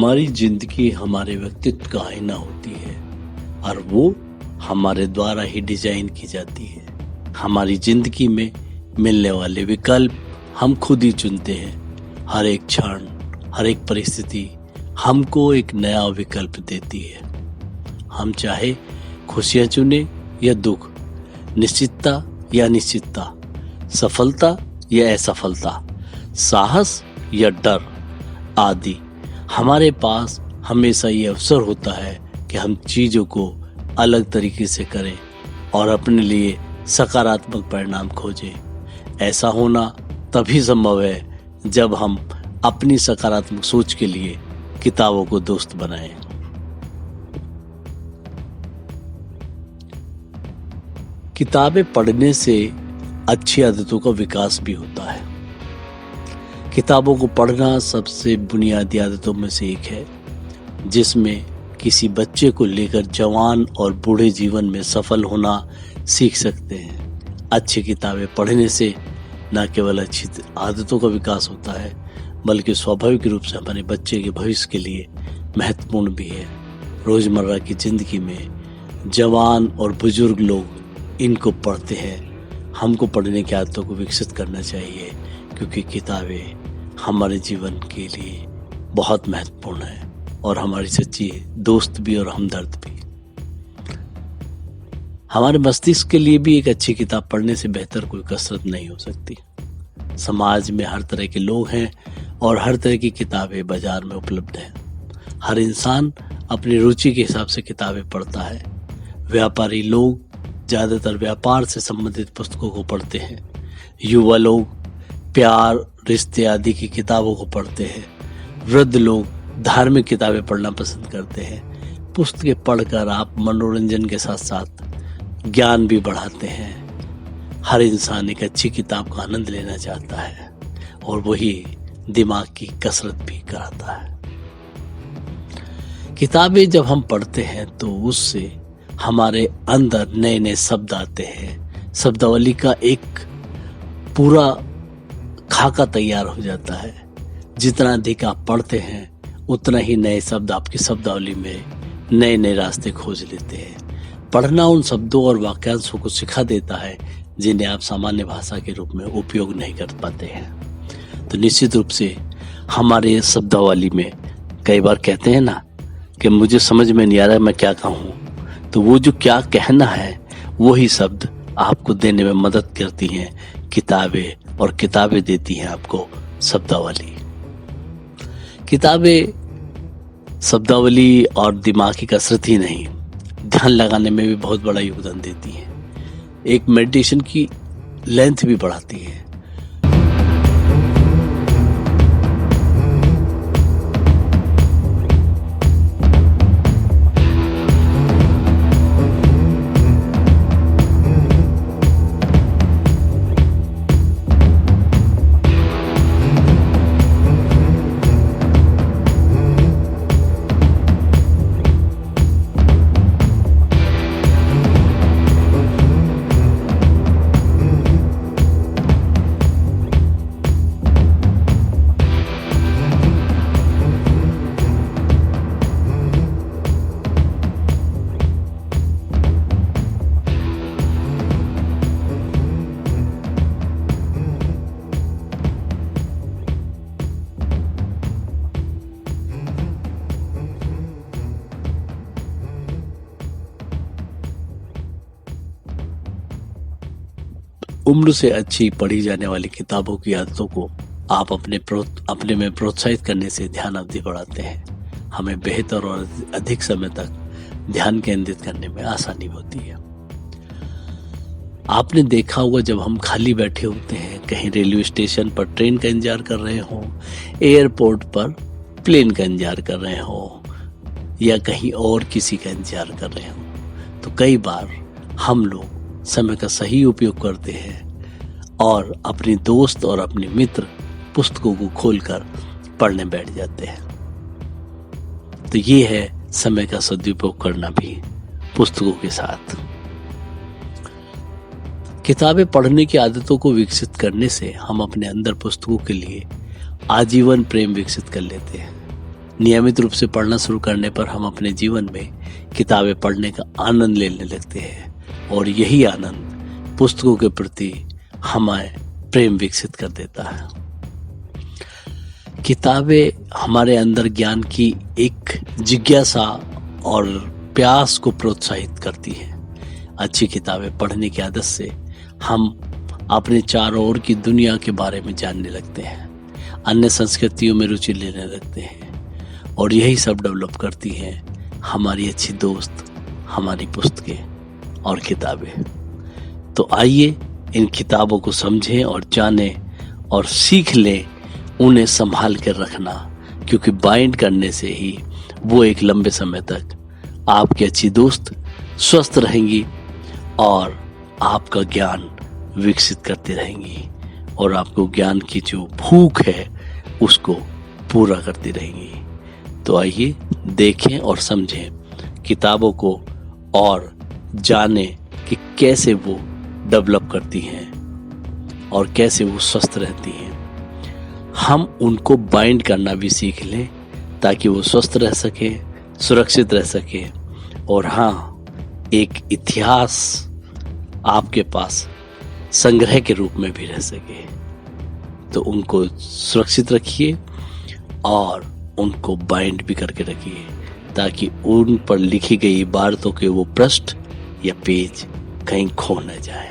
हमारी जिंदगी हमारे व्यक्तित्व का आईना होती है और वो हमारे द्वारा ही डिजाइन की जाती है। हमारी जिंदगी में मिलने वाले विकल्प हम खुद ही चुनते हैं। हर एक क्षण, हर एक परिस्थिति हमको एक नया विकल्प देती है। हम चाहे खुशियां चुने या दुख, निश्चितता या अनिश्चितता, सफलता या असफलता, साहस या डर आदि, हमारे पास हमेशा ये अवसर होता है कि हम चीजों को अलग तरीके से करें और अपने लिए सकारात्मक परिणाम खोजें। ऐसा होना तभी संभव है जब हम अपनी सकारात्मक सोच के लिए किताबों को दोस्त बनाएं। किताबें पढ़ने से अच्छी आदतों का विकास भी होता है। किताबों को पढ़ना सबसे बुनियादी आदतों में से एक है, जिसमें किसी बच्चे को लेकर जवान और बूढ़े जीवन में सफल होना सीख सकते हैं। अच्छी किताबें पढ़ने से न केवल अच्छी आदतों का विकास होता है, बल्कि स्वाभाविक रूप से हमारे बच्चे के भविष्य के लिए महत्वपूर्ण भी है। रोजमर्रा की जिंदगी में जवान और बुजुर्ग लोग इनको पढ़ते हैं। हमको पढ़ने की आदतों को विकसित करना चाहिए, क्योंकि किताबें हमारे जीवन के लिए बहुत महत्वपूर्ण है और हमारी सच्ची दोस्त भी और हमदर्द भी। हमारे मस्तिष्क के लिए भी एक अच्छी किताब पढ़ने से बेहतर कोई कसरत नहीं हो सकती। समाज में हर तरह के लोग हैं और हर तरह की किताबें बाजार में उपलब्ध हैं। हर इंसान अपनी रुचि के हिसाब से किताबें पढ़ता है। व्यापारी लोग ज्यादातर व्यापार से संबंधित पुस्तकों को पढ़ते हैं। युवा लोग प्यार, रिश्ते आदि की किताबों को पढ़ते हैं। वृद्ध लोग धार्मिक किताबें पढ़ना पसंद करते हैं। पुस्तकें पढ़कर आप मनोरंजन के साथ साथ ज्ञान भी बढ़ाते हैं। हर इंसान एक अच्छी किताब का आनंद लेना चाहता है और वही दिमाग की कसरत भी कराता है। किताबें जब हम पढ़ते हैं तो उससे हमारे अंदर नए नए शब्द आते हैं। शब्दावली का एक पूरा खाका तैयार हो जाता है। जितना अधिक आप पढ़ते हैं उतना ही नए शब्द आपकी शब्दावली में नए नए रास्ते खोज लेते हैं। पढ़ना उन शब्दों और वाक्यांशों को सिखा देता है जिन्हें आप सामान्य भाषा के रूप में उपयोग नहीं कर पाते हैं। तो निश्चित रूप से हमारे शब्दावली में कई बार कहते हैं ना कि मुझे समझ में नहीं आ रहा मैं क्या कहूँ, तो वो जो क्या कहना है वही शब्द आपको देने में मदद करती हैं किताबें, और किताबें देती हैं आपको शब्दावली। किताबें शब्दावली और दिमाग की कसरत ही नहीं, ध्यान लगाने में भी बहुत बड़ा योगदान देती हैं। एक मेडिटेशन की लेंथ भी बढ़ाती है। उम्र से अच्छी पढ़ी जाने वाली किताबों की आदतों को आप अपने में प्रोत्साहित करने से ध्यान अवधि बढ़ाते हैं। हमें बेहतर और अधिक समय तक ध्यान केंद्रित करने में आसानी होती है। आपने देखा होगा जब हम खाली बैठे होते हैं, कहीं रेलवे स्टेशन पर ट्रेन का इंतजार कर रहे हो, एयरपोर्ट पर प्लेन का इंतजार कर रहे हो या कहीं और किसी का इंतजार कर रहे हो, तो कई बार हम लोग समय का सही उपयोग करते हैं और अपने दोस्त और अपने मित्र पुस्तकों को खोलकर पढ़ने बैठ जाते हैं। तो ये है समय का सदुपयोग करना भी पुस्तकों के साथ। किताबें पढ़ने की आदतों को विकसित करने से हम अपने अंदर पुस्तकों के लिए आजीवन प्रेम विकसित कर लेते हैं। नियमित रूप से पढ़ना शुरू करने पर हम अपने जीवन में किताबें पढ़ने का आनंद लेने लगते हैं और यही आनंद पुस्तकों के प्रति हमें प्रेम विकसित कर देता है। किताबें हमारे अंदर ज्ञान की एक जिज्ञासा और प्यास को प्रोत्साहित करती हैं। अच्छी किताबें पढ़ने की आदत से हम अपने चारों ओर की दुनिया के बारे में जानने लगते हैं, अन्य संस्कृतियों में रुचि लेने लगते हैं और यही सब डेवलप करती हैं हमारी अच्छी दोस्त, हमारी पुस्तकें और किताबें। तो आइए इन किताबों को समझें और जानें और सीख लें उन्हें संभाल कर रखना, क्योंकि बाइंड करने से ही वो एक लंबे समय तक आपकी अच्छी दोस्त स्वस्थ रहेंगी और आपका ज्ञान विकसित करती रहेंगी और आपको ज्ञान की जो भूख है उसको पूरा करती रहेंगी। तो आइए देखें और समझें किताबों को और जानें कि कैसे वो डेवलप करती हैं और कैसे वो स्वस्थ रहती हैं। हम उनको बाइंड करना भी सीख लें ताकि वो स्वस्थ रह सके, सुरक्षित रह सके और हाँ, एक इतिहास आपके पास संग्रह के रूप में भी रह सके। तो उनको सुरक्षित रखिए और उनको बाइंड भी करके रखिए ताकि उन पर लिखी गई बातों के वो पृष्ठ या पेज कहीं खो न जाए।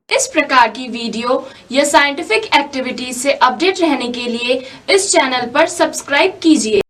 इस प्रकार की वीडियो या साइंटिफिक एक्टिविटीज से अपडेट रहने के लिए इस चैनल पर सब्सक्राइब कीजिए।